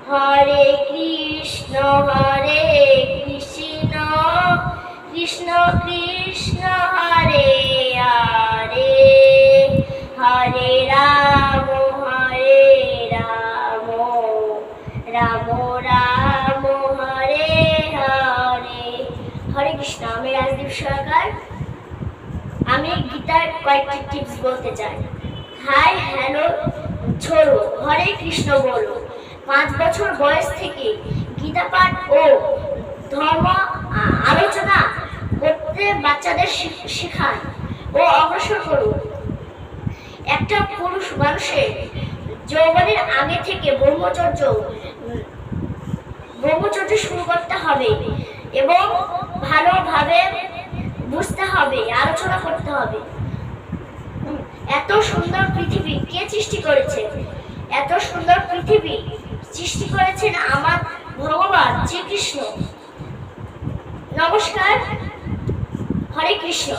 হরে কৃষ্ণ কৃষ্ণ কৃষ্ণ হরে হরে, হরে রাম রাম রাম হরে হরে। হরে কৃষ্ণ। আমি রাজদীপ সরকার। আমি গীতার কয়েকটি টিপস বলতে চাই। হাই হ্যালো ছোড়ো, হরে কৃষ্ণ বলো। 5 বছর বয়স থেকে গীতা পাঠ ও ধর্ম আলোচনা করতে বাচ্চাদের শেখান ও অগ্রসর করুন। একটা পুরুষ মানুষের যৌবনের আগে থেকে ব্রহ্মচর্য শুরু করতে হবে এবং ভালোভাবে বুঝতে হবে, আলোচনা করতে হবে। এত সুন্দর পৃথিবী কে সৃষ্টি করেছে? এত সুন্দর পৃথিবী সৃষ্টি করেছেন আমার ভগবান শ্রীকৃষ্ণ। নমস্কার। হরে কৃষ্ণ।